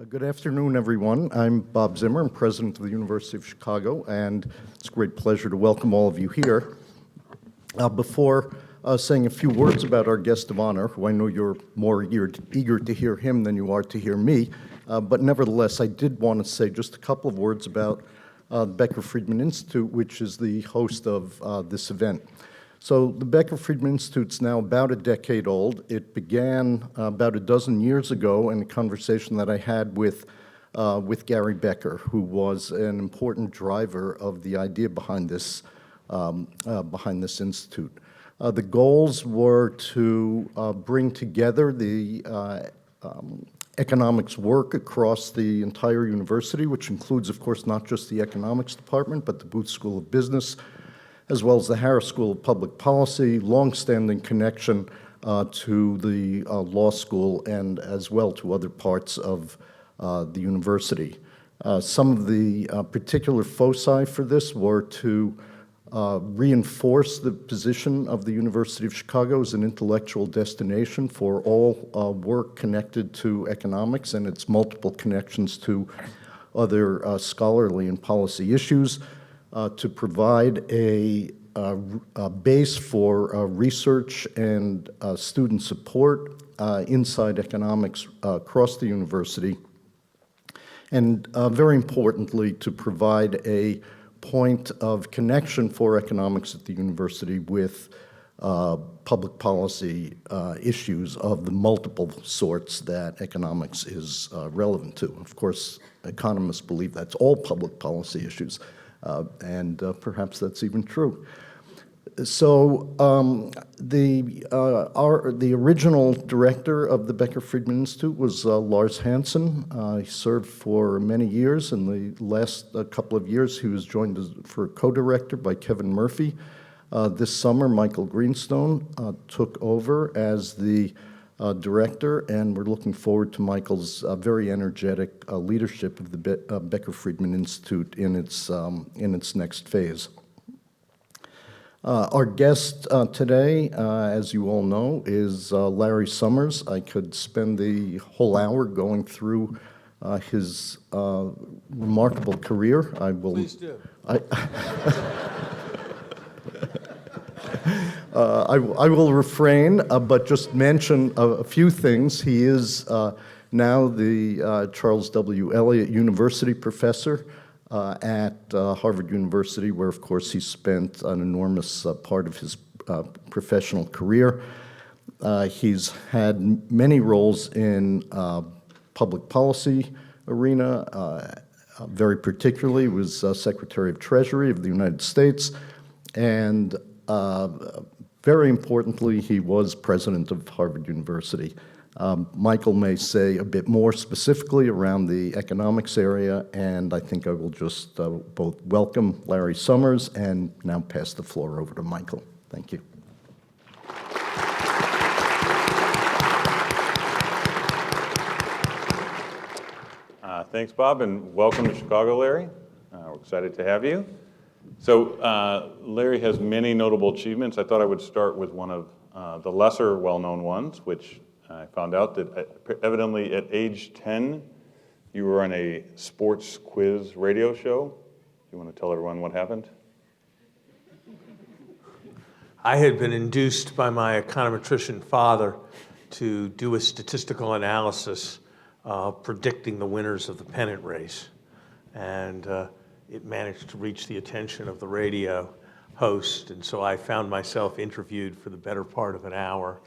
Good afternoon, everyone. I'm Bob Zimmer. I'm president of the University of Chicago, and it's a great pleasure to welcome all of you here. Before saying a few words about our guest of honor, who I know you're more eager to hear him than you are to hear me, but nevertheless, I did want to say just a couple of words about the Becker Friedman Institute, which is the host of this event. So the Becker Friedman Institute's now about a decade old. It began about a dozen years ago in a conversation that I had with Gary Becker, who was an important driver of the idea behind this institute. The goals were to bring together the economics work across the entire university, which includes, of course, not just the economics department, but the Booth School of Business, as well as the Harris School of Public Policy, longstanding connection to the law school and as well to other parts of the university. Some of the particular foci for this were to reinforce the position of the University of Chicago as an intellectual destination for all work connected to economics and its multiple connections to other scholarly and policy issues. To provide a base for research and student support inside economics across the university, and very importantly, to provide a point of connection for economics at the university with public policy issues of the multiple sorts that economics is relevant to. Of course, economists believe that's all public policy issues. And perhaps that's even true. So the original director of the Becker Friedman Institute was Lars Hansen. He served for many years. In the last couple of years, he was joined for co-director by Kevin Murphy. This summer, Michael Greenstone took over as the director, and we're looking forward to Michael's very energetic leadership of the Becker Friedman Institute in its next phase. Our guest today, as you all know, is Larry Summers. I could spend the whole hour going through his remarkable career. I will. Please do. I will refrain, but just mention a few things. He is now the Charles W. Eliot University professor at Harvard University, where, of course, he spent an enormous part of his professional career. He's had many roles in public policy arena. Very particularly was Secretary of Treasury of the United States, and very importantly, he was president of Harvard University. Michael may say a bit more specifically around the economics area, and I think I will just both welcome Larry Summers and now pass the floor over to Michael. Thank you. Thanks, Bob, and welcome to Chicago, Larry. We're excited to have you. So Larry has many notable achievements. I thought I would start with one of the lesser well-known ones, which I found out that evidently at age 10, you were on a sports quiz radio show. You want to tell everyone what happened? I had been induced by my econometrician father to do a statistical analysis predicting the winners of the pennant race. And it managed to reach the attention of the radio host, and so I found myself interviewed for the better part of an hour,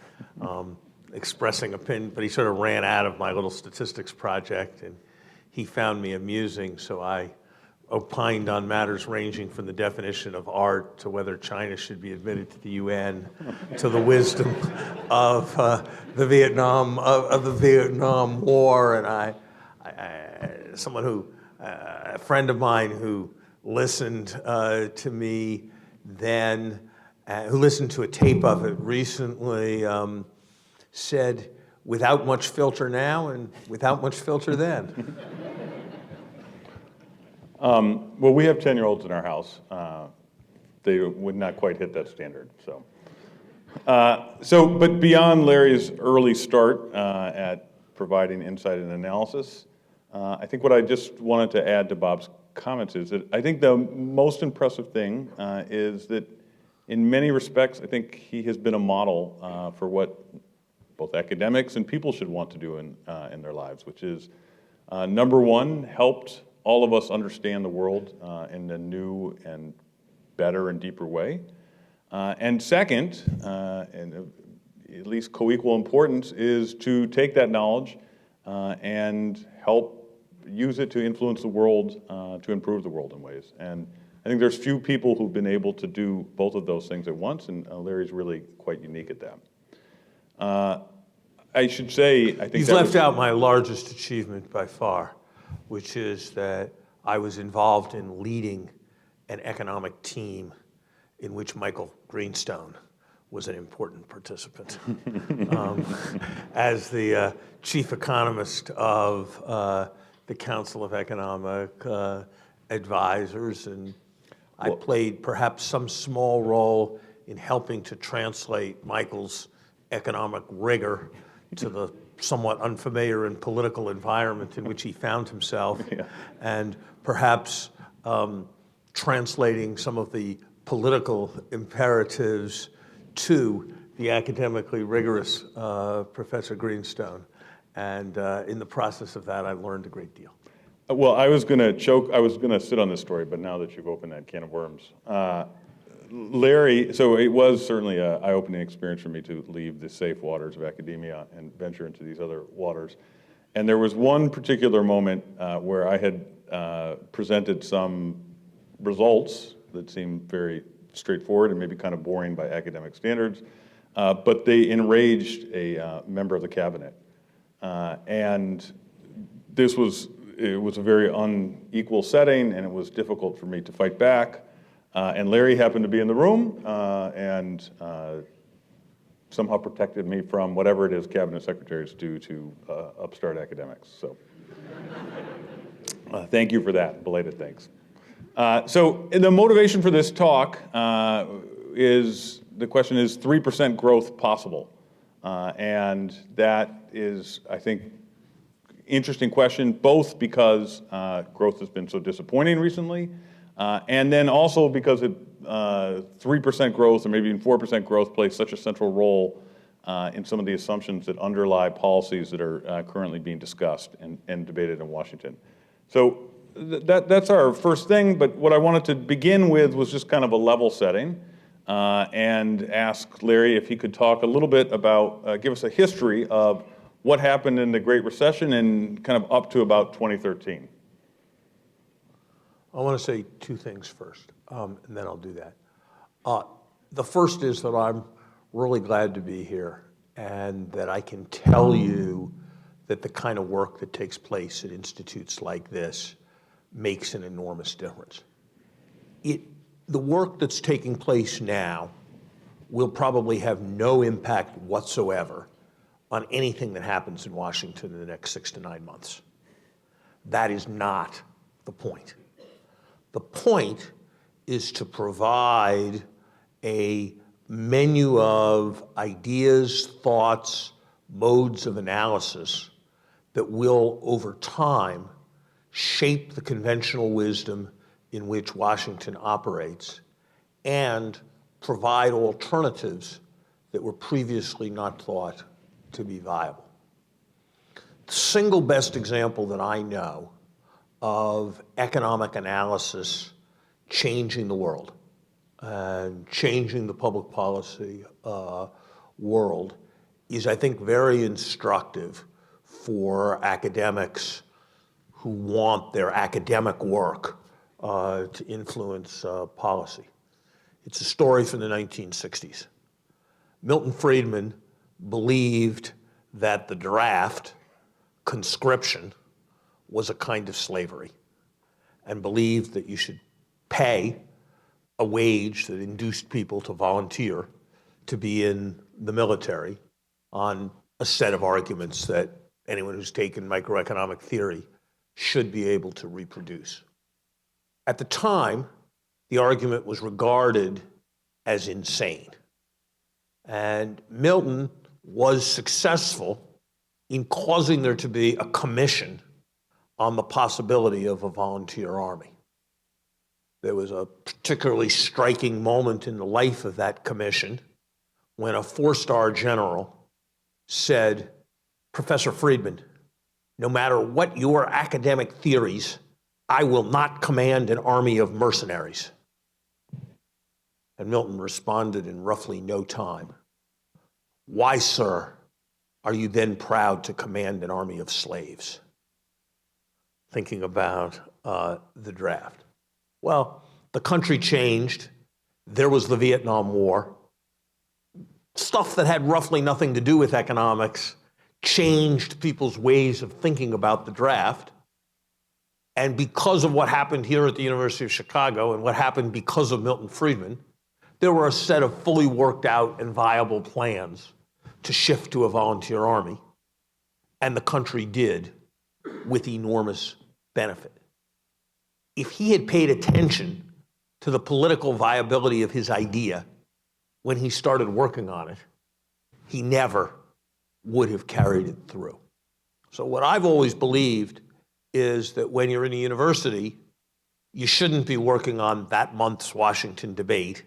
expressing opinion, but he sort of ran out of my little statistics project, and he found me amusing, so I opined on matters ranging from the definition of art to whether China should be admitted to the UN, to the wisdom of the Vietnam War, and someone who. A friend of mine who listened to me then, who listened to a tape of it recently, said, without much filter now and without much filter then. Well, we have 10-year-olds in our house. They would not quite hit that standard. But beyond Larry's early start at providing insight and analysis, I think what I just wanted to add to Bob's comments is that I think the most impressive thing is that in many respects, I think he has been a model for what both academics and people should want to do in their lives, which is, number one, helped all of us understand the world in a new and better and deeper way. And second, and at least co-equal importance, is to take that knowledge and help use it to influence the world, to improve the world in ways. And I think there's few people who've been able to do both of those things at once, and Larry's really quite unique at that. I should say, I think You've left out my largest achievement by far, which is that I was involved in leading an economic team in which Michael Greenstone was an important participant. As the chief economist of the Council of Economic Advisors, and I played perhaps some small role in helping to translate Michael's economic rigor to the somewhat unfamiliar and political environment in which he found himself, and perhaps translating some of the political imperatives to the academically rigorous Professor Greenstone. And in the process of that, I learned a great deal. Well, I was going to sit on this story, but now that you've opened that can of worms. Larry, so it was certainly an eye-opening experience for me to leave the safe waters of academia and venture into these other waters. And there was one particular moment where I had presented some results that seemed very straightforward and maybe kind of boring by academic standards, but they enraged a member of the cabinet. And it was a very unequal setting, and it was difficult for me to fight back. And Larry happened to be in the room and somehow protected me from whatever it is cabinet secretaries do to upstart academics. So thank you for that, belated thanks. So the motivation for this talk is, the question is 3% growth possible? And that is, I think, interesting question, both because growth has been so disappointing recently, and then also because 3% growth or maybe even 4% growth plays such a central role in some of the assumptions that underlie policies that are currently being discussed and debated in Washington. So that's our first thing, but what I wanted to begin with was just kind of a level setting and ask Larry if he could talk a little bit about, give us a history of what happened in the Great Recession and kind of up to about 2013. I want to say two things first, and then I'll do that. The first is that I'm really glad to be here and that I can tell you that the kind of work that takes place at institutes like this makes an enormous difference. The work that's taking place now will probably have no impact whatsoever on anything that happens in Washington in the next 6 to 9 months. That is not the point. The point is to provide a menu of ideas, thoughts, modes of analysis that will, over time, shape the conventional wisdom in which Washington operates and provide alternatives that were previously not thought to be viable. The single best example that I know of economic analysis changing the world and changing the public policy world is, I think, very instructive for academics who want their academic work to influence policy. It's a story from the 1960s. Milton Friedman believed that the draft, conscription, was a kind of slavery, and believed that you should pay a wage that induced people to volunteer to be in the military on a set of arguments that anyone who's taken microeconomic theory should be able to reproduce. At the time, the argument was regarded as insane. And Milton was successful in causing there to be a commission on the possibility of a volunteer army. There was a particularly striking moment in the life of that commission when a four-star general said, "Professor Friedman, no matter what your academic theories, I will not command an army of mercenaries." And Milton responded in roughly no time, "Why, sir, are you then proud to command an army of slaves?" Thinking about the draft. Well, the country changed. There was the Vietnam War. Stuff that had roughly nothing to do with economics changed people's ways of thinking about the draft. And because of what happened here at the University of Chicago and what happened because of Milton Friedman, there were a set of fully worked out and viable plans to shift to a volunteer army. And the country did with enormous benefit. If he had paid attention to the political viability of his idea when he started working on it, he never would have carried it through. So what I've always believed is that when you're in a university, you shouldn't be working on that month's Washington debate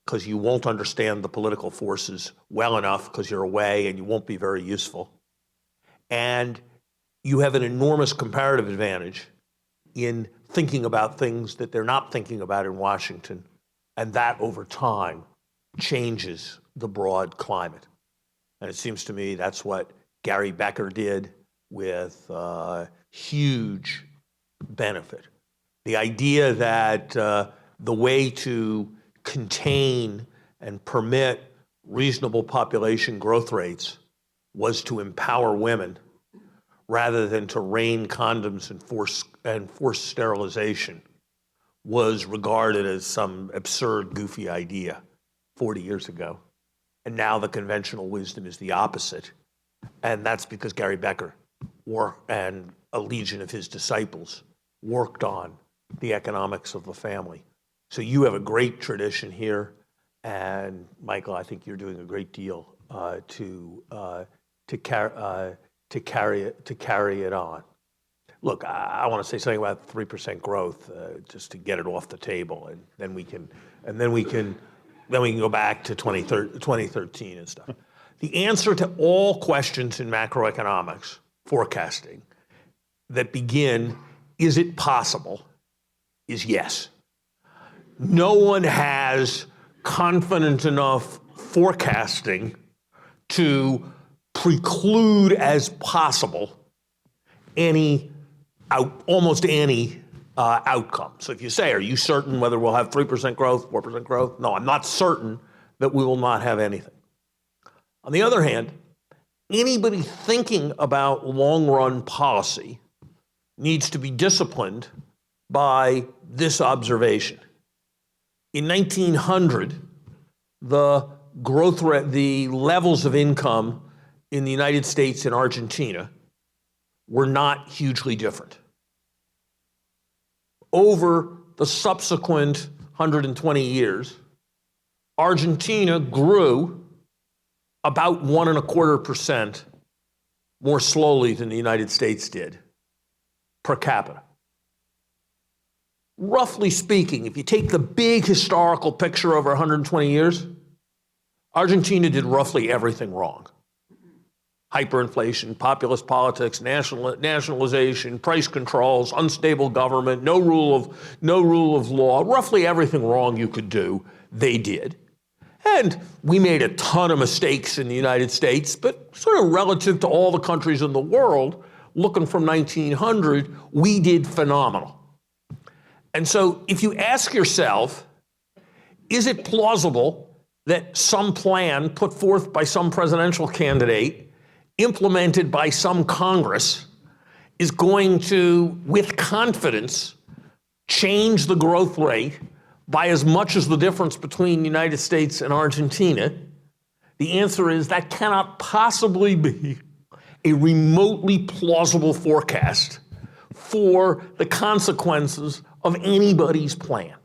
because you won't understand the political forces well enough because you're away and you won't be very useful. And you have an enormous comparative advantage in thinking about things that they're not thinking about in Washington, and that over time changes the broad climate. And it seems to me that's what Gary Becker did with huge benefit. The idea that the way to contain and permit reasonable population growth rates was to empower women rather than to rain condoms and force sterilization was regarded as some absurd, goofy idea 40 years ago. And now the conventional wisdom is the opposite. And that's because Gary Becker and a legion of his disciples worked on the economics of the family. So you have a great tradition here. And Michael, I think you're doing a great deal to carry it on. Look, I want to say something about 3% growth, just to get it off the table, and then we can go back to 2013 and stuff. The answer to all questions in macroeconomics forecasting that begin, is it possible, is yes. No one has confident enough forecasting to preclude as possible almost any outcome. So if you say, are you certain whether we'll have 3% growth, 4% growth? No, I'm not certain that we will not have anything. On the other hand, anybody thinking about long-run policy needs to be disciplined by this observation. In 1900, the growth rate, the levels of income in the United States and Argentina were not hugely different. Over the subsequent 120 years, Argentina grew about 1.25% more slowly than the United States did per capita. Roughly speaking, if you take the big historical picture over 120 years, Argentina did roughly everything wrong. Hyperinflation, populist politics, nationalization, price controls, unstable government, no rule of law, roughly everything wrong you could do, they did. And we made a ton of mistakes in the United States, but sort of relative to all the countries in the world, looking from 1900, we did phenomenal. And so if you ask yourself, is it plausible that some plan put forth by some presidential candidate, implemented by some Congress, is going to, with confidence, change the growth rate by as much as the difference between the United States and Argentina? The answer is that cannot possibly be a remotely plausible forecast for the consequences of anybody's plan.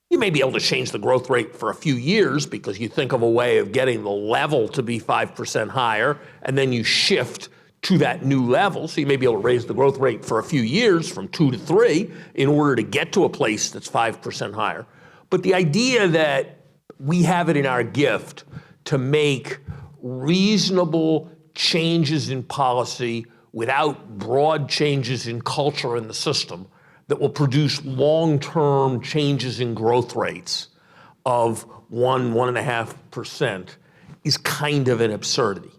You may be able to change the growth rate for a few years because you think of a way of getting the level to be 5% higher, and then you shift to that new level. So you may be able to raise the growth rate for a few years from 2 to 3 in order to get to a place that's 5% higher. But the idea that we have it in our gift to make reasonable changes in policy without broad changes in culture in the system that will produce long-term changes in growth rates of 1.5% is kind of an absurdity.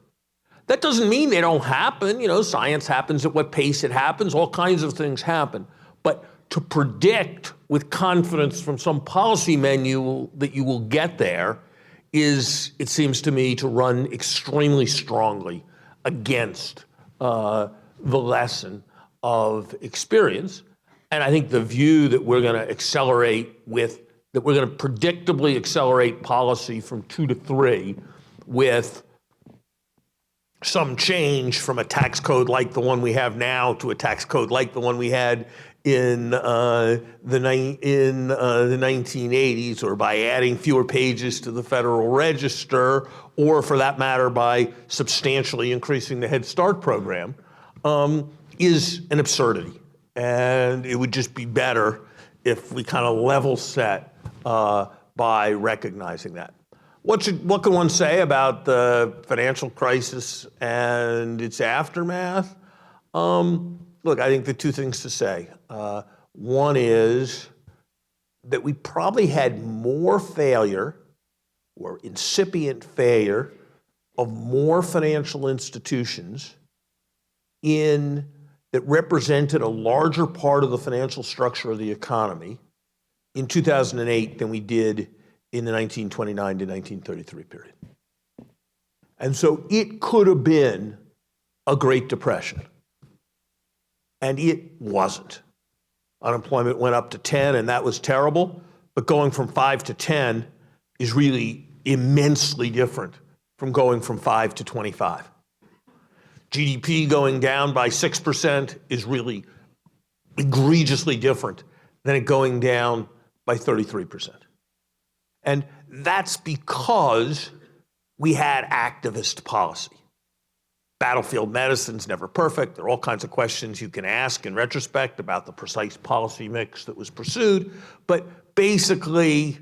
That doesn't mean they don't happen. You know, science happens at what pace it happens. All kinds of things happen. But to predict with confidence from some policy manual that you will get there is, it seems to me, to run extremely strongly against the lesson of experience. And I think the view that we're going to that we're going to predictably accelerate policy from 2 to 3 with some change from a tax code like the one we have now to a tax code like the one we had in the 1980s, or by adding fewer pages to the Federal Register, or for that matter, by substantially increasing the Head Start program, is an absurdity. And it would just be better if we kind of level set by recognizing that. What can one say about the financial crisis and its aftermath? Look, I think the two things to say. One is that we probably had more failure or incipient failure of more financial institutions that represented a larger part of the financial structure of the economy in 2008 than we did in the 1929 to 1933 period. And so it could have been a Great Depression. And it wasn't. Unemployment went up to 10, and that was terrible. But going from 5 to 10 is really immensely different from going from 5 to 25. GDP going down by 6% is really egregiously different than it going down by 33%. And that's because we had activist policy. Battlefield medicine's never perfect. There are all kinds of questions you can ask in retrospect about the precise policy mix that was pursued. But basically,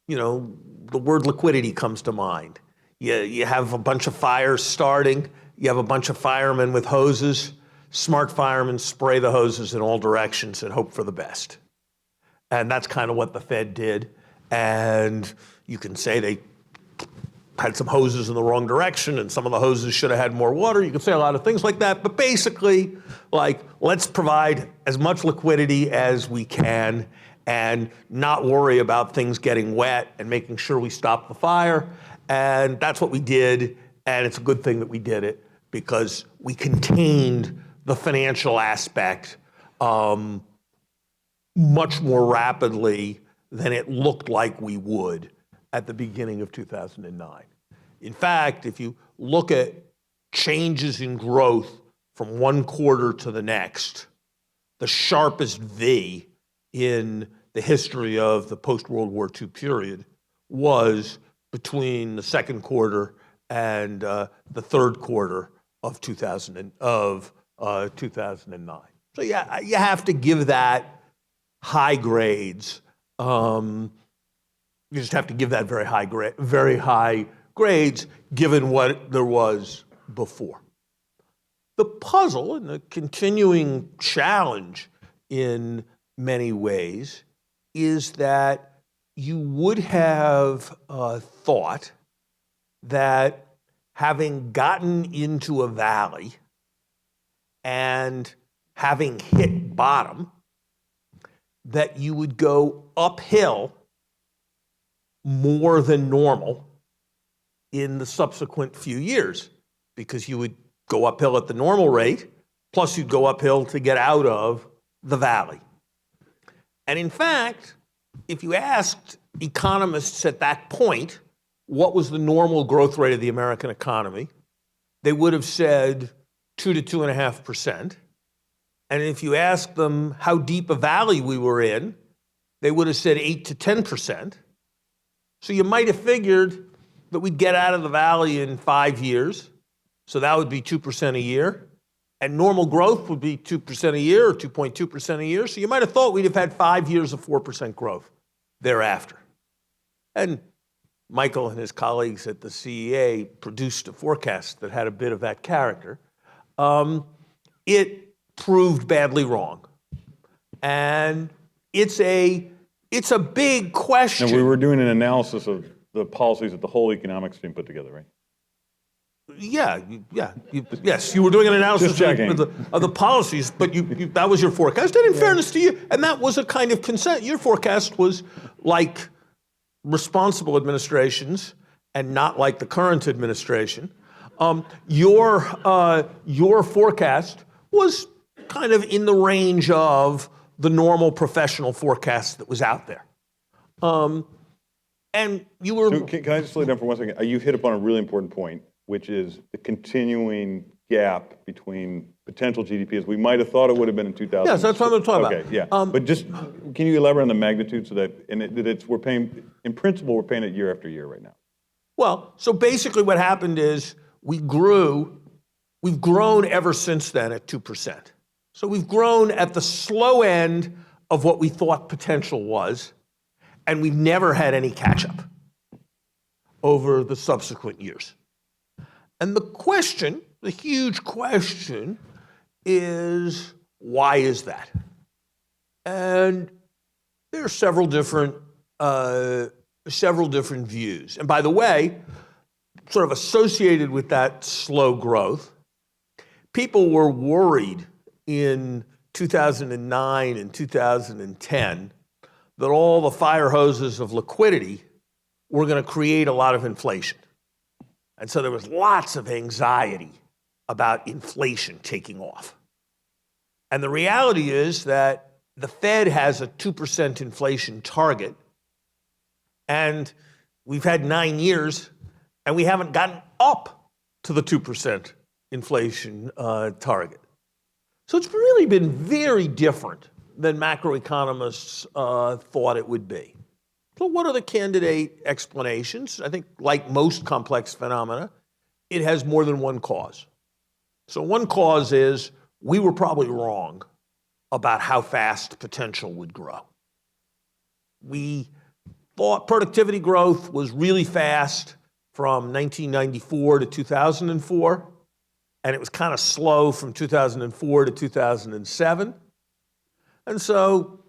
you know, the word liquidity comes to mind. You have a bunch of fires starting. You have a bunch of firemen with hoses. Smart firemen spray the hoses in all directions and hope for the best. And that's kind of what the Fed did. And you can say they had some hoses in the wrong direction and some of the hoses should have had more water. You can say a lot of things like that. But basically, like, let's provide as much liquidity as we can and not worry about things getting wet and making sure we stop the fire. And that's what we did. And it's a good thing that we did it because we contained the financial aspect much more rapidly than it looked like we would at the beginning of 2009. In fact, if you look at changes in growth from one quarter to the next, the sharpest V in the history of the post-World War II period was between the second quarter and the third quarter of 2009. So yeah, you have to give that high grades. You just have to give that very high grades given what there was before. The puzzle and the continuing challenge in many ways is that you would have thought that having gotten into a valley and having hit bottom, that you would go uphill more than normal in the subsequent few years, because you would go uphill at the normal rate, plus you'd go uphill to get out of the valley. And in fact, if you asked economists at that point what was the normal growth rate of the American economy, they would have said 2 to 2.5%. And if you asked them how deep a valley we were in, they would have said 8 to 10%. So you might have figured that we'd get out of the valley in 5 years, So that would be 2% a year. And normal growth would be 2% a year or 2.2% a year. So you might have thought we'd have had 5 years of 4% growth thereafter. And Michael and his colleagues at the CEA produced a forecast that had a bit of that character. It proved badly wrong. And it's a big question. And we were doing an analysis of the policies that the whole economics team put together, right? Yes, you were doing an analysis Just checking. of the policies, but that was your forecast. And in fairness to you, and that was a kind of consent. Your forecast was like responsible administrations and not like the current administration. Your forecast was kind of in the range of the normal professional forecast that was out there. And you were... So can I just slow down for 1 second? You hit upon a really important point, which is the continuing gap between potential GDP as we might have thought it would have been in 2000. Yes, that's what I'm talking about. Okay, yeah. But just, can you elaborate on the magnitude so that, we're paying, in principle, we're paying it year after year right now? Well, so basically what happened is we've grown ever since then at 2%. So we've grown at the slow end of what we thought potential was, and we've never had any catch-up over the subsequent years. And the question, the huge question, is why is that? And there are several different views. And by the way, sort of associated with that slow growth, people were worried in 2009 and 2010 that all the fire hoses of liquidity were going to create a lot of inflation. And so there was lots of anxiety about inflation taking off. And the reality is that the Fed has a 2% inflation target, and we've had 9 years, and we haven't gotten up to the 2% inflation target. So it's really been very different than macroeconomists thought it would be. So what are the candidate explanations? I think, like most complex phenomena, it has more than one cause. So one cause is we were probably wrong about how fast potential would grow. We thought productivity growth was really fast from 1994 to 2004, and it was kind of slow from 2004 to 2007. And so,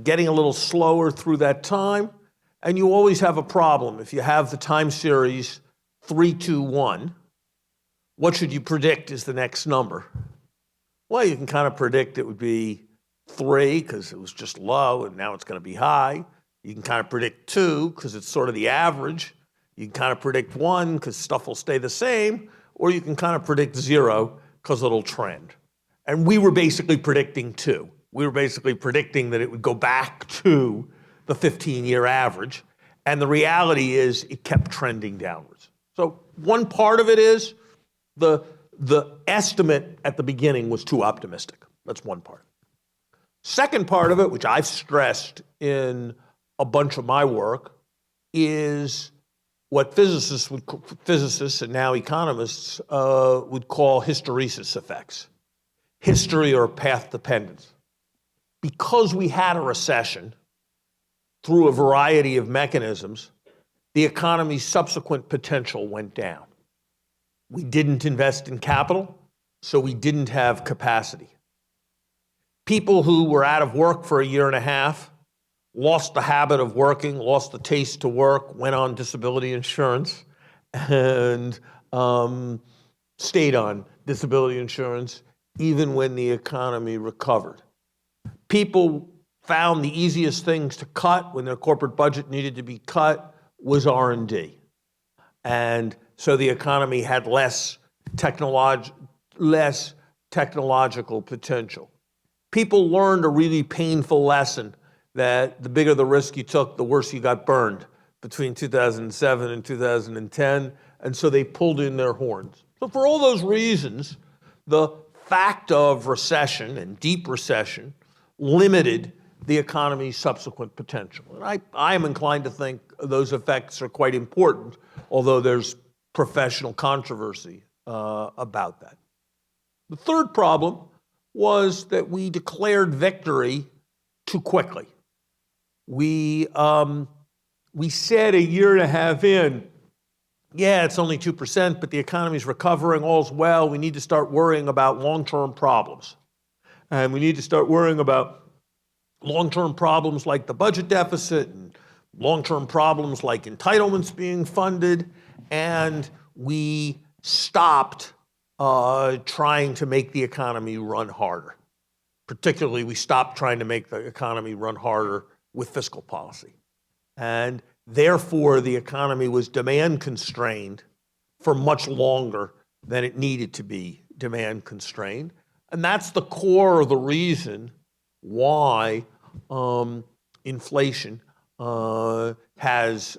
getting a little slower through that time, and you always have a problem. If you have the time series 3, 2, 1, what should you predict is the next number? Well, you can kind of predict it would be 3 because it was just low and now it's going to be high. You can kind of predict 2 because it's sort of the average. You can kind of predict 1 because stuff will stay the same, or you can kind of predict 0 because it'll trend. And we were basically predicting 2. We were basically predicting that it would go back to the 15-year average. And the reality is it kept trending downwards. So one part of it is the estimate at the beginning was too optimistic. That's one part. Second part of it, which I've stressed in a bunch of my work, is what physicists and now economists would call hysteresis effects. History or path dependence. Because we had a recession through a variety of mechanisms, the economy's subsequent potential went down. We didn't invest in capital, so we didn't have capacity. People who were out of work for a year and a half lost the habit of working, lost the taste to work, went on disability insurance, and stayed on disability insurance even when the economy recovered. People found the easiest things to cut when their corporate budget needed to be cut was R&D. And so the economy had less technological potential. People learned a really painful lesson that the bigger the risk you took, the worse you got burned between 2007 and 2010, and so they pulled in their horns. So for all those reasons, the fact of recession and deep recession limited the economy's subsequent potential. And I am inclined to think those effects are quite important, although there's professional controversy about that. The third problem was that we declared victory too quickly. We said a year and a half in, yeah, it's only 2%, but the economy's recovering, all's well. We need to start worrying about long-term problems. And we need to start worrying about long-term problems like the budget deficit and long-term problems like entitlements being funded. And we stopped trying to make the economy run harder. Particularly, we stopped trying to make the economy run harder with fiscal policy. And therefore, the economy was demand constrained for much longer than it needed to be demand constrained. And that's the core of the reason why inflation has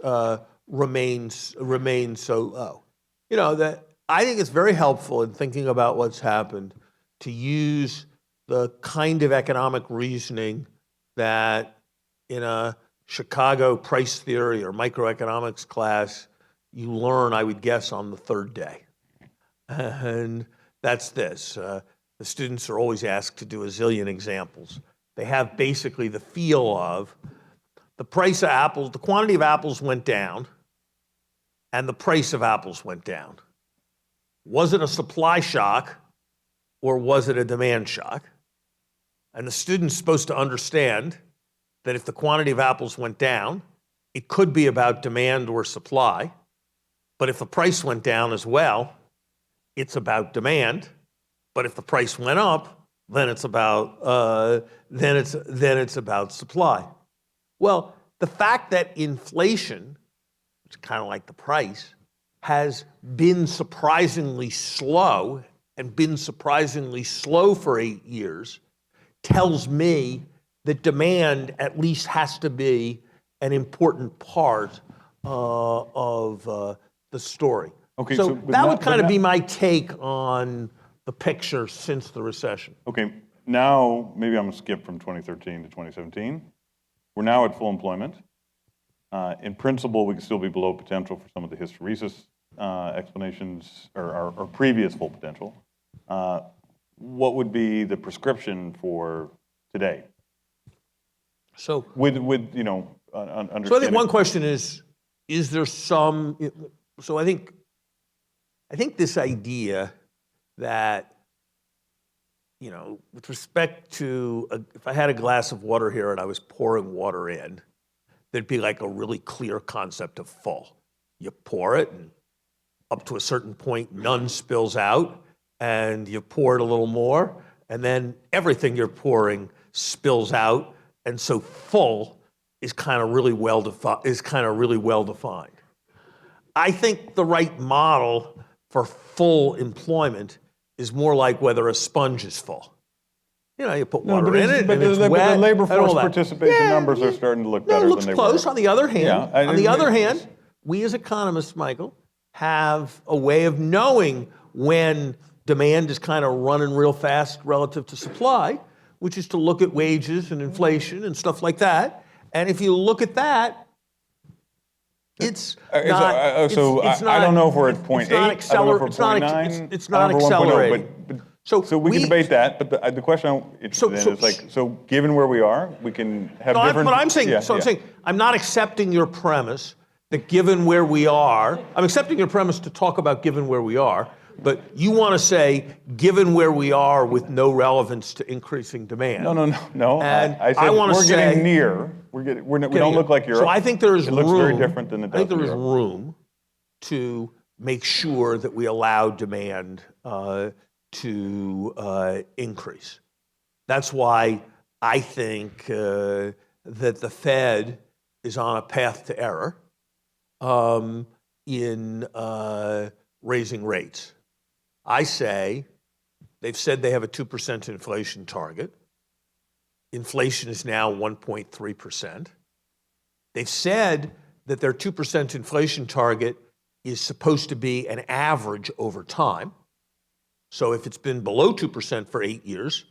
remained so low. You know, that I think it's very helpful in thinking about what's happened to use the kind of economic reasoning that in a Chicago price theory or microeconomics class you learn, I would guess, on the third day. And that's this. The students are always asked to do a zillion examples. They have basically the feel of the price of apples, the quantity of apples went down, and the price of apples went down. Was it a supply shock or was it a demand shock? And the student's supposed to understand that if the quantity of apples went down, it could be about demand or supply. But if the price went down as well, it's about demand. But if the price went up, then it's about supply. Well, the fact that inflation, which is kind of like the price, has been surprisingly slow and been surprisingly slow for 8 years tells me that demand at least has to be an important part of the story. Okay, so but that now- would kind but of be now- my take on the picture since the recession. Okay, now maybe I'm going to skip from 2013 to 2017. We're now at full employment. In principle, we can still be below potential for some of the hysteresis explanations or previous full potential. What would be the prescription for today? So, With you know, understanding. so I think one question is there some? So I think this idea that, you know, with respect to if I had a glass of water here and I was pouring water in, there'd be like a really clear concept of full. You pour it, and up to a certain point, none spills out, and you pour it a little more, and then everything you're pouring spills out, and so full is kind of really well defined. I think the right model for full employment is more like whether a sponge is full. You know, you put water in it, and it's wet. But the labor and all force that. participation numbers are starting to look better No, it looks than they close. were. On the other hand, Yeah, we as economists, Michael, have a way of knowing when demand is kind of running real fast relative to supply, which is to look at wages and inflation and stuff like that. And if you look at that, it's not. So I don't know if we're at 0.8. It's not I don't know if we're it's not 0.9. It's not I don't know if we're 1.0, accelerating. So we can debate that, but the question is like, so given where we are, we can have different. But I'm saying, yeah, I'm saying, I'm not accepting your premise that given where we are, I'm accepting your premise to talk about given where we are, but you want to say given where we are with no relevance to increasing demand. No. And I said want to we're getting near. We don't look like Europe. So I think there is It looks room, very different than it does I think there in is Europe. room to make sure that we allow demand to increase. That's why I think that the Fed is on a path to error in raising rates. I say they've said they have a 2% inflation target. Inflation is now 1.3%. They've said that their 2% inflation target is supposed to be an average over time. So if it's been below 2% for 8 years,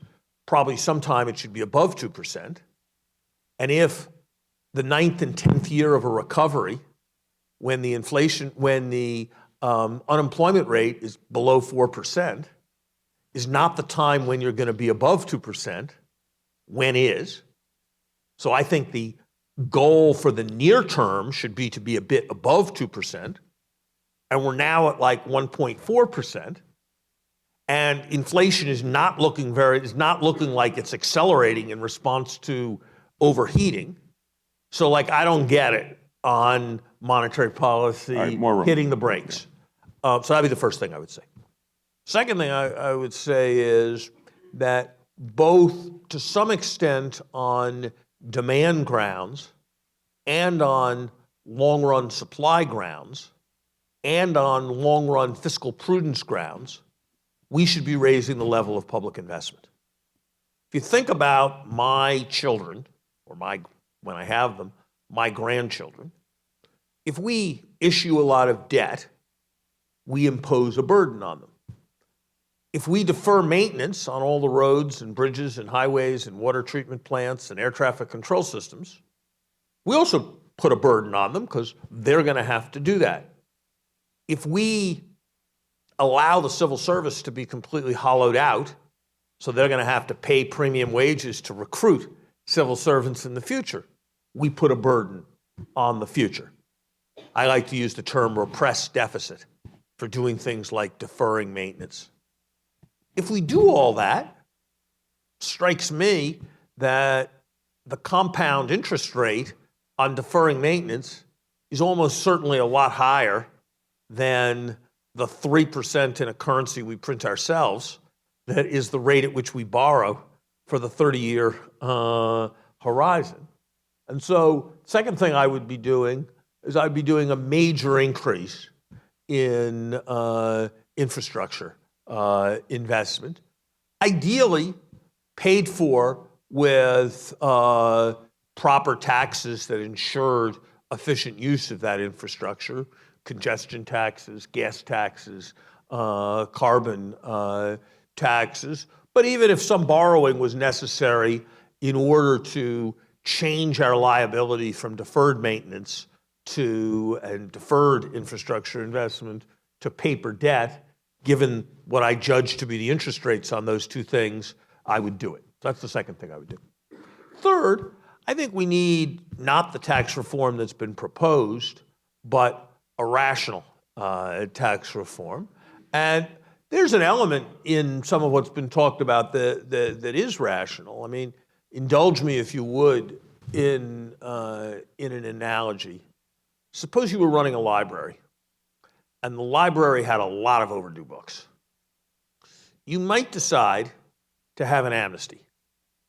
probably sometime it should be above 2%. And if the 9th and 10th year of a recovery, when the unemployment rate is below 4%, is not the time when you're going to be above 2%, when is. So I think the goal for the near term should be to be a bit above 2%, and we're now at like 1.4%, and inflation is not looking like it's accelerating in response to overheating. So like I don't get it on monetary policy All right, more room. hitting the brakes. So that'd be the first thing I would say. Second thing I would say is that both to some extent on demand grounds and on long-run supply grounds and on long-run fiscal prudence grounds, we should be raising the level of public investment. If you think about my children, or when I have them, my grandchildren, if we issue a lot of debt, we impose a burden on them. If we defer maintenance on all the roads and bridges and highways and water treatment plants and air traffic control systems, we also put a burden on them because they're going to have to do that. If we allow the civil service to be completely hollowed out, so they're going to have to pay premium wages to recruit civil servants in the future, we put a burden on the future. I like to use the term repressed deficit for doing things like deferring maintenance. If we do all that, it strikes me that the compound interest rate on deferring maintenance is almost certainly a lot higher than the 3% in a currency we print ourselves that is the rate at which we borrow for the 30-year horizon. And so second thing I would be doing is I'd be doing a major increase in infrastructure investment, ideally paid for with proper taxes that ensured efficient use of that infrastructure, congestion taxes, gas taxes, carbon taxes. But even if some borrowing was necessary in order to change our liability from deferred maintenance and deferred infrastructure investment to paper debt, given what I judge to be the interest rates on those two things, I would do it. That's the second thing I would do. Third, I think we need not the tax reform that's been proposed, but a rational tax reform. And there's an element in some of what's been talked about that is rational. I mean, indulge me, if you would, in an analogy. Suppose you were running a library, and the library had a lot of overdue books. You might decide to have an amnesty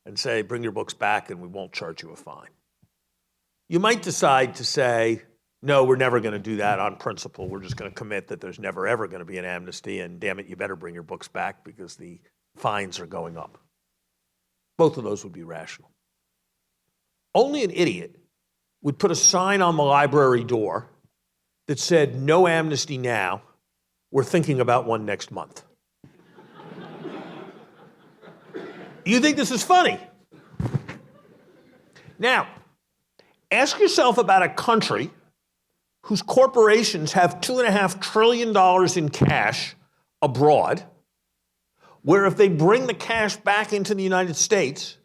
and say, bring your books back and we won't charge you a fine. You might decide to say, no, we're never going to do that on principle. We're just going to commit that there's never, ever going to be an amnesty, and damn it, you better bring your books back because the fines are going up. Both of those would be rational. Only an idiot would put a sign on the library door that said, no amnesty now, we're thinking about one next month. You think this is funny? Now, ask yourself about a country whose corporations have $2.5 trillion in cash abroad, where if they bring the cash back into the United States,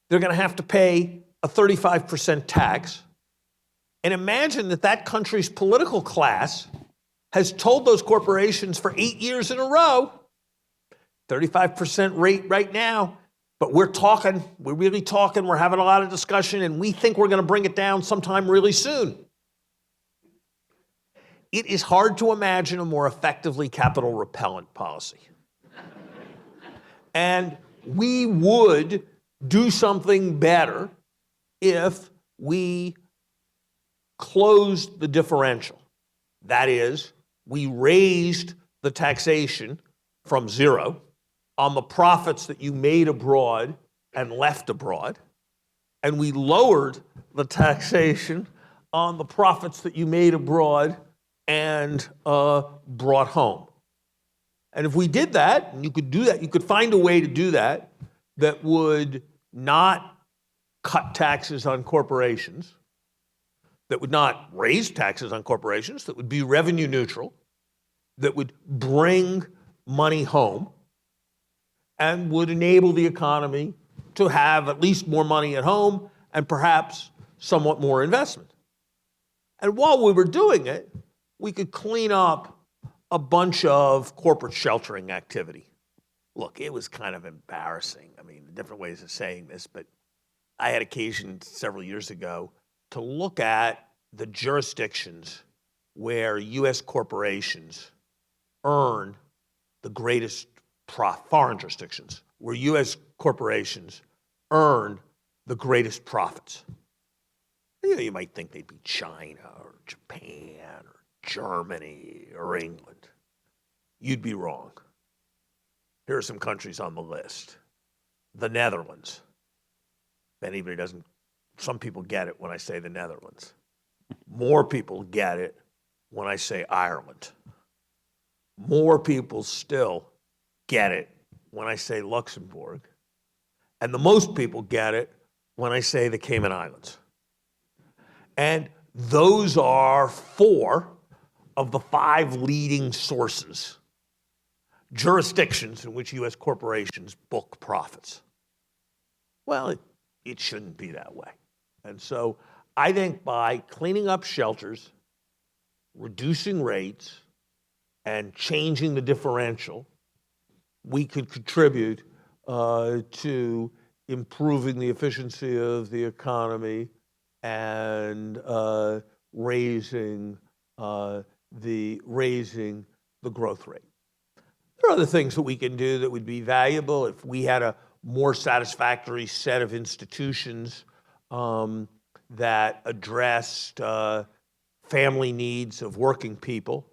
they're going to have to pay a 35% tax. And imagine that that country's political class has told those corporations for 8 years in a row, 35% rate right now, but we're really talking, we're having a lot of discussion, and we think we're going to bring it down sometime really soon. It is hard to imagine a more effectively capital repellent policy. And we would do something better if we closed the differential. That is, we raised the taxation from zero on the profits that you made abroad and left abroad, and we lowered the taxation on the profits that you made abroad and brought home. And if we did that, and you could do that, you could find a way to do that that would not cut taxes on corporations, that would not raise taxes on corporations, that would be revenue neutral, that would bring money home and would enable the economy to have at least more money at home and perhaps somewhat more investment. And while we were doing it, we could clean up a bunch of corporate sheltering activity. Look, it was kind of embarrassing. I mean, different ways of saying this, but I had occasion several years ago to look at the jurisdictions where U.S. corporations earn the greatest foreign jurisdictions, where U.S. corporations earn the greatest profits. You know, you might think they'd be China or Japan or Germany or England. You'd be wrong. Here are some countries on the list. The Netherlands. If anybody doesn't, some people get it when I say the Netherlands. More people get it when I say Ireland. More people still get it when I say Luxembourg. And the most people get it when I say the Cayman Islands. And those are 4 of the 5 leading jurisdictions in which U.S. corporations book profits. Well, it shouldn't be that way. And so I think by cleaning up shelters, reducing rates, and changing the differential, we could contribute to improving the efficiency of the economy and raising the growth rate. There are other things that we can do that would be valuable if we had a more satisfactory set of institutions that addressed family needs of working people.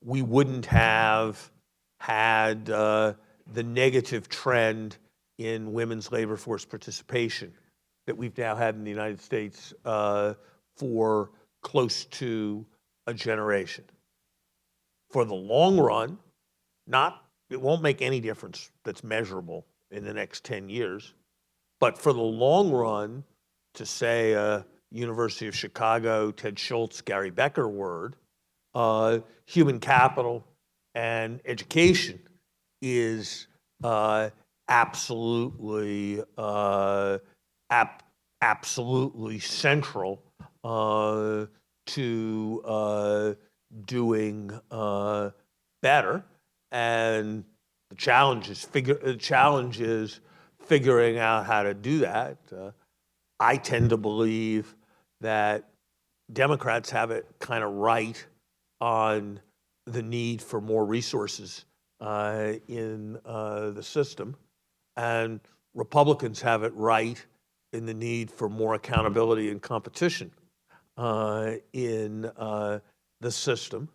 We wouldn't have had the negative trend in women's labor force participation that we've now had in the United States for close to a generation. For the long run, it won't make any difference that's measurable in the next 10 years, but for the long run, to say University of Chicago, Ted Schultz, Gary Becker word, human capital and education is absolutely central to doing better. And the challenge is figuring out how to do that. I tend to believe that Democrats have it kind of right on the need for more resources in the system, and Republicans have it right in the need for more accountability and competition in the system,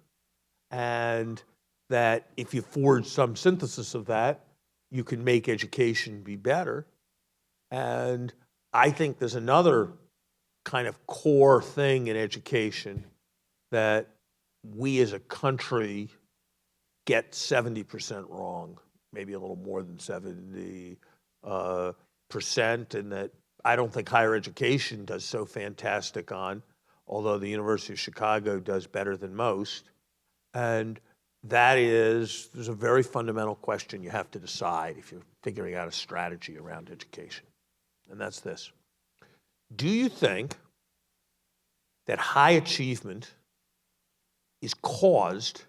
and that if you forge some synthesis of that, you can make education be better. And I think there's another kind of core thing in education that we as a country get 70% wrong, maybe a little more than 70%, and that I don't think higher education does so fantastic on, although the University of Chicago does better than most. And that is, there's a very fundamental question you have to decide if you're figuring out a strategy around education. And that's this. Do you think that high achievement is caused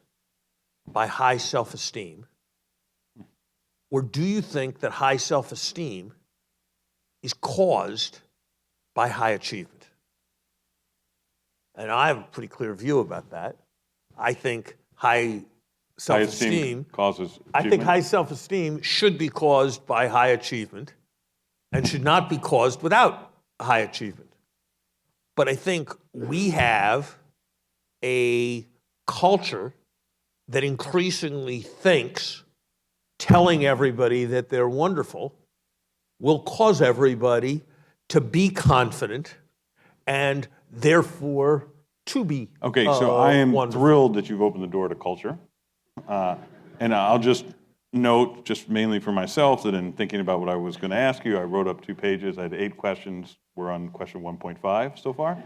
by high self-esteem? Or do you think that high self-esteem is caused by high achievement? And I have a pretty clear view about that. I think high self-esteem causes achievement. I think high self-esteem should be caused by high achievement and should not be caused without high achievement. But I think we have a culture that increasingly thinks telling everybody that they're wonderful will cause everybody to be confident and therefore to be Okay, so I am wonderful. thrilled that you've opened the door to culture. And I'll just note, just mainly for myself, that in thinking about what I was going to ask you, I wrote up 2 pages. I had 8 questions. We're on question 1.5 so far.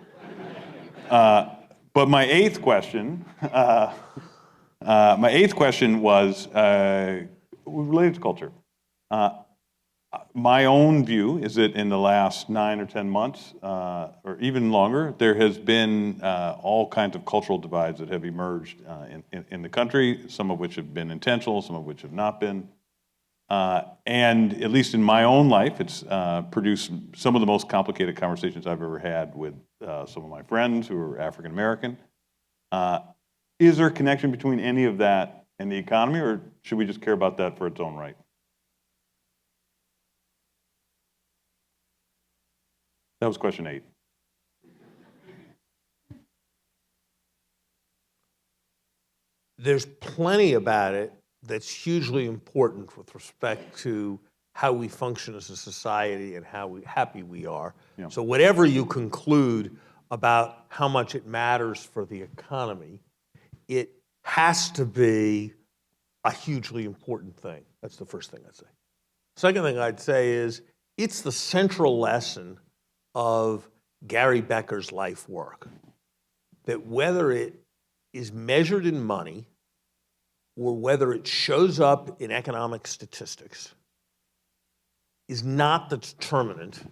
But my 8th question My eighth question was related to culture. My own view is that in the last 9 or 10 months, or even longer, there has been all kinds of cultural divides that have emerged in the country, some of which have been intentional, some of which have not been. And at least in my own life, it's produced some of the most complicated conversations I've ever had with some of my friends who are African American. Is there a connection between any of that and the economy, or should we just care about that for its own right? That was question 8. There's plenty about it that's hugely important with respect to how we function as a society and how happy we are. Yeah. So whatever you conclude about how much it matters for the economy, it has to be a hugely important thing. That's the first thing I'd say. Second thing I'd say is it's the central lesson of Gary Becker's life work, that whether it is measured in money or whether it shows up in economic statistics is not the determinant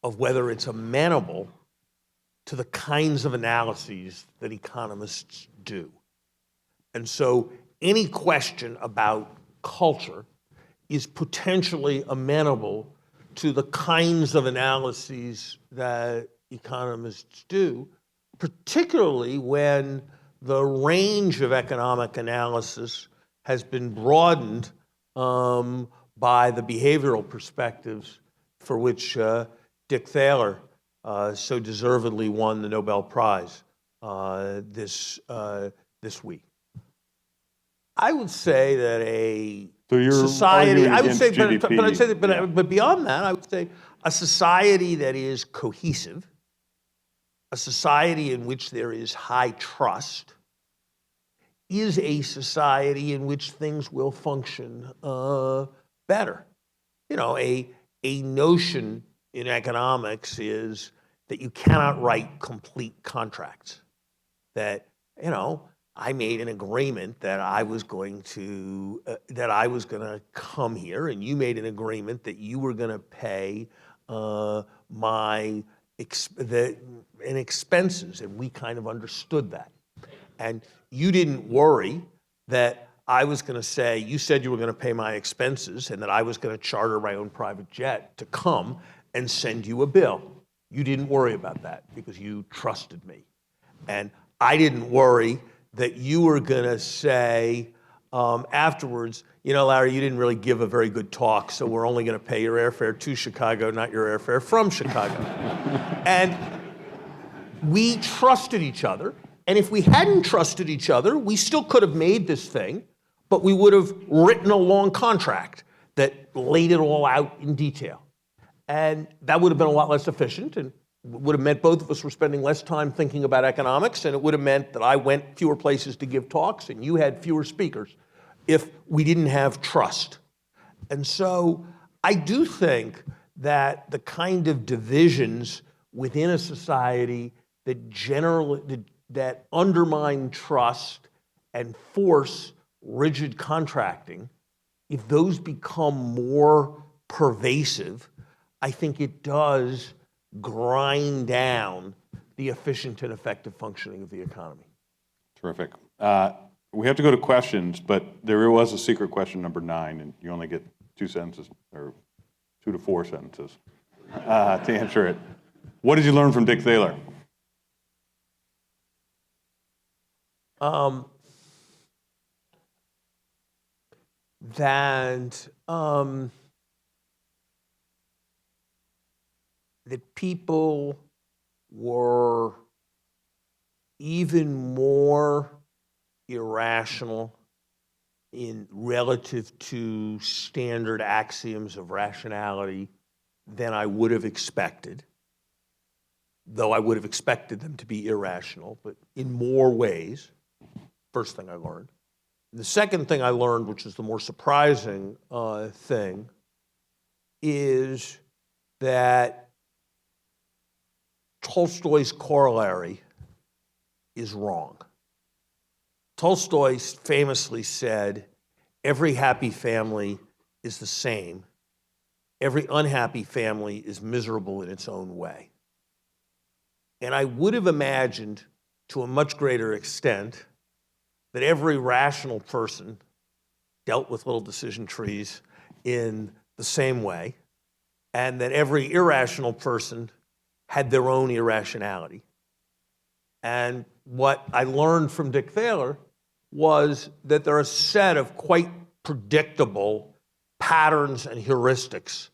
of whether it's amenable to the kinds of analyses that economists do. And so any question about culture is potentially amenable to the kinds of analyses that economists do, particularly when the range of economic analysis has been broadened by the behavioral perspectives for which Dick Thaler so deservedly won the Nobel Prize this week. I would say that So you're society, arguing I would against say, GDP. but I'd say that, Yeah. but beyond that, I would say a society that is cohesive, a society in which there is high trust, is a society in which things will function better. You know, a notion in economics is that you cannot write complete contracts. That, you know, I made an agreement that I was going to come here, and you made an agreement that you were going to pay my expenses, and we kind of understood that. And you didn't worry that I was going to say, you said you were going to pay my expenses, and that I was going to charter my own private jet to come and send you a bill. You didn't worry about that because you trusted me. And I didn't worry that you were going to say afterwards, you know, Larry, you didn't really give a very good talk, so we're only going to pay your airfare to Chicago, not your airfare from Chicago. And we trusted each other. And if we hadn't trusted each other, we still could have made this thing, but we would have written a long contract that laid it all out in detail. And that would have been a lot less efficient, and would have meant both of us were spending less time thinking about economics, and it would have meant that I went fewer places to give talks and you had fewer speakers if we didn't have trust. And so I do think that the kind of divisions within a society that undermine trust and force rigid contracting, if those become more pervasive, I think it does grind down the efficient and effective functioning of the economy. Terrific. We have to go to questions, but there was a secret question number 9, and you only get 2 sentences, or 2 to 4 sentences to answer it. What did you learn from Dick Thaler? That people were even more irrational in relative to standard axioms of rationality than I would have expected, though I would have expected them to be irrational, but in more ways. First thing I learned. The second thing I learned, which is the more surprising thing, is that Tolstoy's corollary is wrong. Tolstoy famously said, every happy family is the same. Every unhappy family is miserable in its own way. And I would have imagined, to a much greater extent, that every rational person dealt with little decision trees in the same way, and that every irrational person had their own irrationality. And what I learned from Dick Thaler was that there are a set of quite predictable patterns and heuristics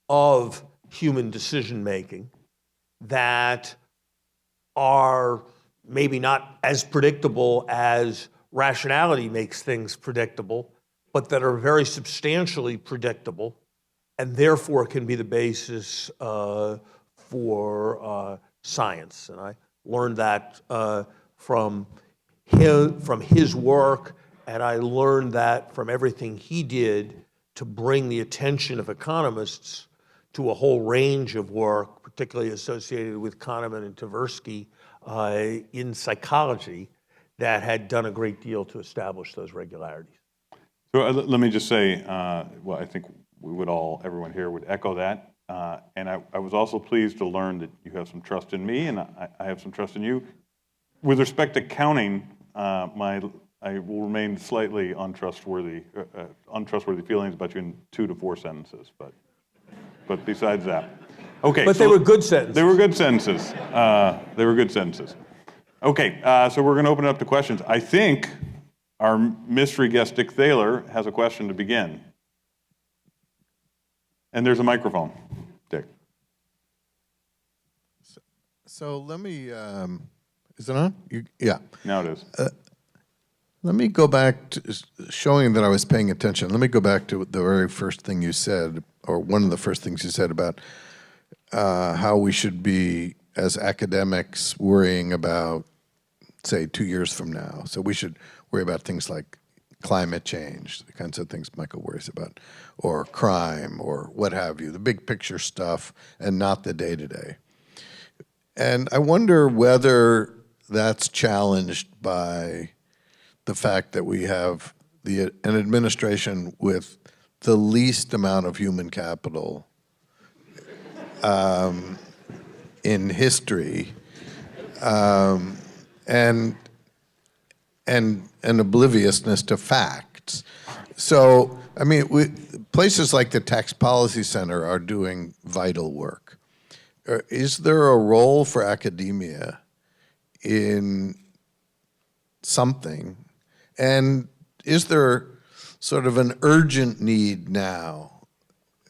of human decision-making that are maybe not as predictable as rationality makes things predictable, but that are very substantially predictable and therefore can be the basis for science. And I learned that from his work, and I learned that from everything he did to bring the attention of economists to a whole range of work, particularly associated with Kahneman and Tversky in psychology, that had done a great deal to establish those regularities. So let me just say, well, I think we would everyone here would echo that. And I was also pleased to learn that you have some trust in me, and I have some trust in you. With respect to counting, I will remain slightly untrustworthy feelings about you in 2 to 4 sentences, but besides that. Okay. But they were good sentences. They were good sentences. They were good sentences. Okay, so we're going to open it up to questions. I think our mystery guest, Dick Thaler, has a question to begin. And there's a microphone, Dick. So let me, is it on? Yeah. Now it is. Let me go back to showing that I was paying attention. Let me go back to the very first thing you said, or one of the first things you said about how we should be, as academics, worrying about, say, 2 years from now. So we should worry about things like climate change, the kinds of things Michael worries about, or crime, or what have you, the big picture stuff, and not the day-to-day. And I wonder whether that's challenged by the fact that we have an administration with the least amount of human capital in history, and an obliviousness to facts. So, I mean, places like the Tax Policy Center are doing vital work. Is there a role for academia in something? And is there sort of an urgent need now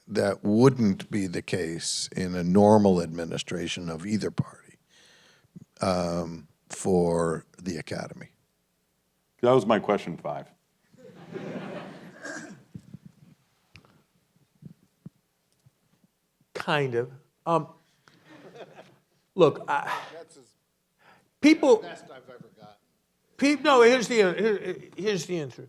that wouldn't be the case in a normal administration of either party for the academy? That was my question 5. Kind of. Look, people. Best I've ever gotten. No, here's the answer.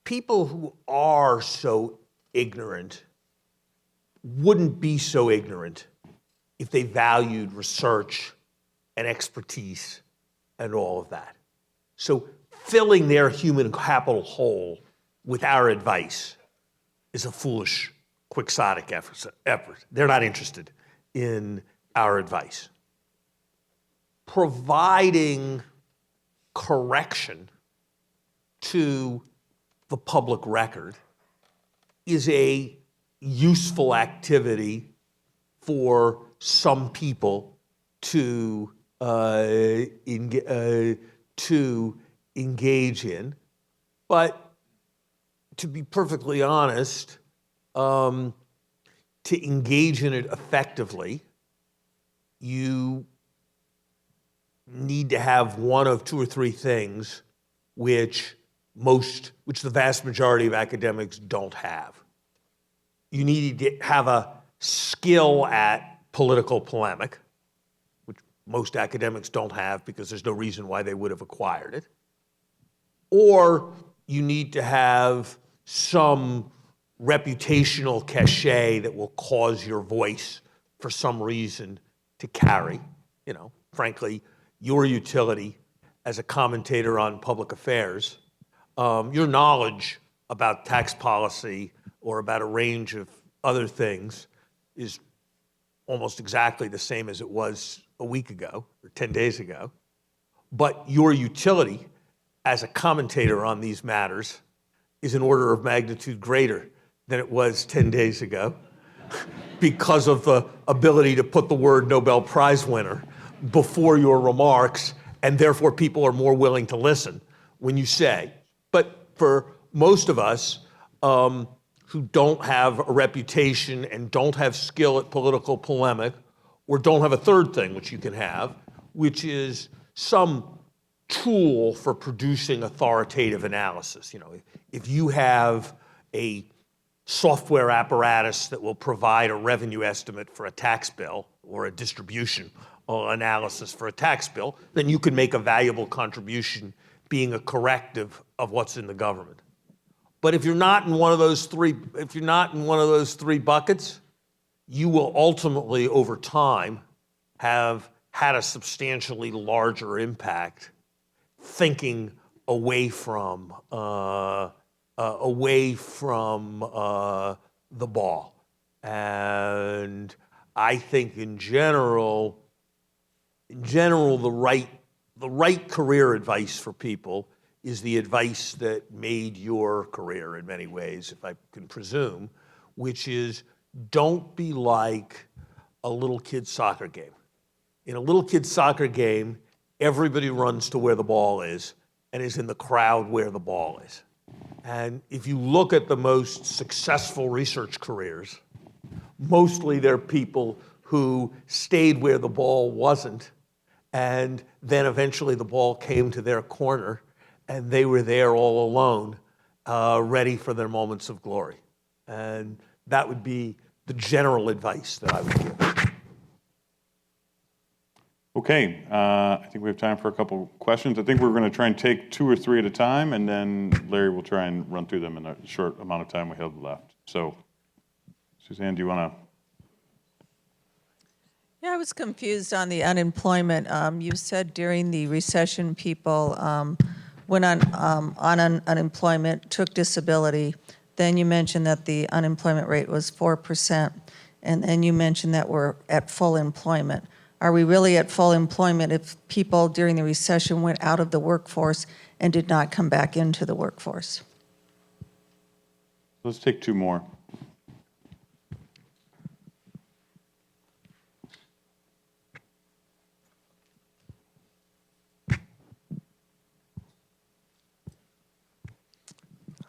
People who are so ignorant wouldn't be so ignorant if they valued research and expertise and all of that. So filling their human capital hole with our advice is a foolish, quixotic effort. They're not interested in our advice. Providing correction to the public record is a useful activity for some people to engage in. But to be perfectly honest, to engage in it effectively, you need to have one of 2 or 3 things which the vast majority of academics don't have. You need to have a skill at political polemic, which most academics don't have because there's no reason why they would have acquired it. Or you need to have some reputational cachet that will cause your voice for some reason to carry. frankly, your utility as a commentator on public affairs, your knowledge about tax policy or about a range of other things is almost exactly the same as it was a week ago or 10 days ago. But your utility as a commentator on these matters is an order of magnitude greater than it was 10 days ago because of the ability to put the word Nobel Prize winner before your remarks, and therefore people are more willing to listen when you say. But for most of us who don't have a reputation and don't have skill at political polemic, or don't have a third thing which you can have, which is some tool for producing authoritative analysis. You know, if you have a software apparatus that will provide a revenue estimate for a tax bill or a distribution analysis for a tax bill, then you can make a valuable contribution being a corrective of what's in the government. But if you're not in one of those three, buckets, you will ultimately, over time, have had a substantially larger impact thinking away from the ball. And I think in general, the right career advice for people is the advice that made your career in many ways, if I can presume, which is don't be like a little kid's soccer game. In a little kid's soccer game, everybody runs to where the ball is and is in the crowd where the ball is. And if you look at the most successful research careers, mostly they're people who stayed where the ball wasn't, and then eventually the ball came to their corner, and they were there all alone, ready for their moments of glory. And that would be the general advice that I would give. Okay, I think we have time for a couple questions. I think we're going to try and take 2 or 3 at a time, and then Larry will try and run through them in a short amount of time we have left. So, Suzanne, do you want to? Yeah, I was confused on the unemployment. You said during the recession, people went on unemployment, took disability. Then you mentioned that the unemployment rate was 4%, and then you mentioned that we're at full employment. Are we really at full employment if people during the recession went out of the workforce and did not come back into the workforce? Let's take 2 more.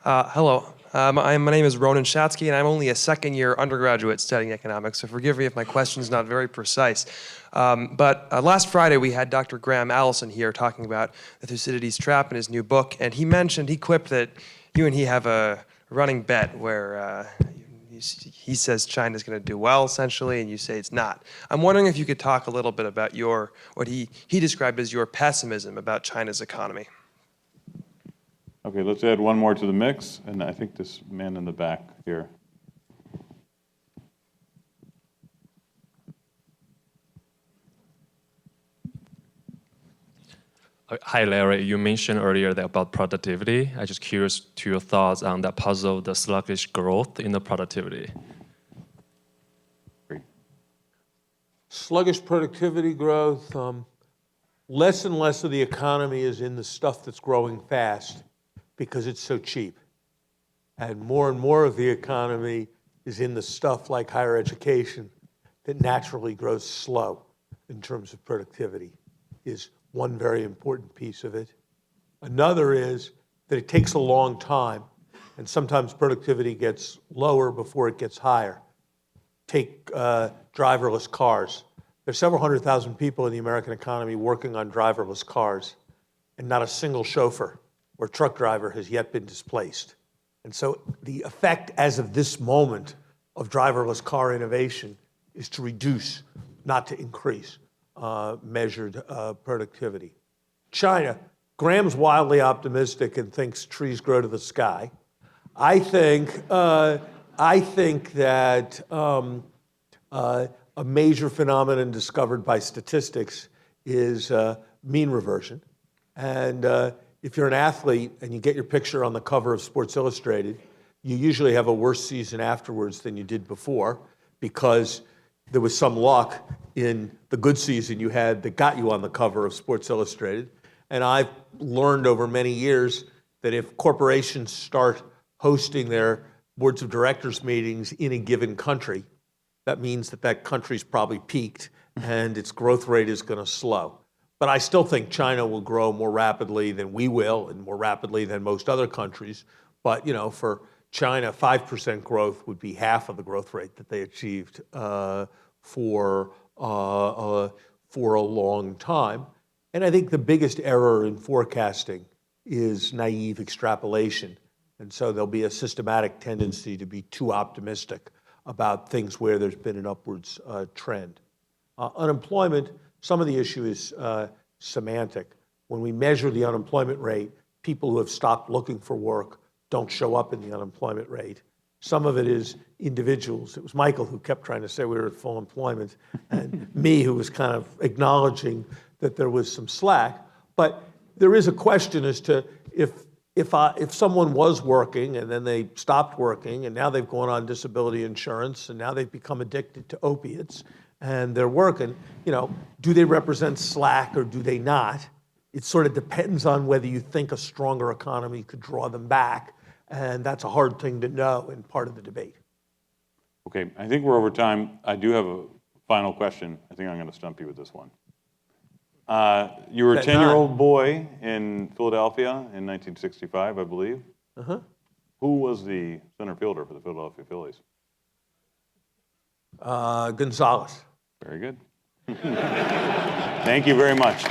Hello, my name is Ronan Shatsky, and I'm only a second-year undergraduate studying economics, so forgive me if my question's not very precise. But last Friday, we had Dr. Graham Allison here talking about the Thucydides trap in his new book, and he quipped that you and he have a running bet where he says China's going to do well, essentially, and you say it's not. I'm wondering if you could talk a little bit about what he described as your pessimism about China's economy. Okay, let's add 1 more to the mix, and I think this man in the back here. Hi, Larry. You mentioned earlier that about productivity. I'm just curious to your thoughts on that puzzle, the sluggish growth in the productivity. Great. Sluggish productivity growth, less and less of the economy is in the stuff that's growing fast because it's so cheap. And more of the economy is in the stuff like higher education that naturally grows slow in terms of productivity, is one very important piece of it. Another is that it takes a long time, and sometimes productivity gets lower before it gets higher. Take driverless cars. There's several 100,000 people in the American economy working on driverless cars, and not a single chauffeur or truck driver has yet been displaced. And so the effect as of this moment of driverless car innovation is to reduce, not to increase, measured productivity. China, Graham's wildly optimistic and thinks trees grow to the sky. I think that a major phenomenon discovered by statistics is mean reversion. And if you're an athlete and you get your picture on the cover of Sports Illustrated, you usually have a worse season afterwards than you did before because there was some luck in the good season you had that got you on the cover of Sports Illustrated. And I've learned over many years that if corporations start hosting their boards of directors meetings in a given country, that means that that country's probably peaked and its growth rate is going to slow. But I still think China will grow more rapidly than we will and more rapidly than most other countries. But, you know, for China, 5% growth would be half of the growth rate that they achieved for a long time. And I think the biggest error in forecasting is naive extrapolation. And so there'll be a systematic tendency to be too optimistic about things where there's been an upwards trend. Unemployment, some of the issue is semantic. When we measure the unemployment rate, people who have stopped looking for work don't show up in the unemployment rate. Some of it is individuals. It was Michael who kept trying to say we were at full employment, and me who was kind of acknowledging that there was some slack. But there is a question as to if someone was working and then they stopped working and now they've gone on disability insurance and now they've become addicted to opiates and they're working, you know, do they represent slack or do they not? It sort of depends on whether you think a stronger economy could draw them back. And that's a hard thing to know and part of the debate. Okay, I think we're over time. I do have a final question. I think I'm going to stump you with this one. You were a 10-year-old boy in Philadelphia in 1965, I believe. Uh-huh. Who was the center fielder for the Philadelphia Phillies? Gonzalez. Very good. Thank you very much.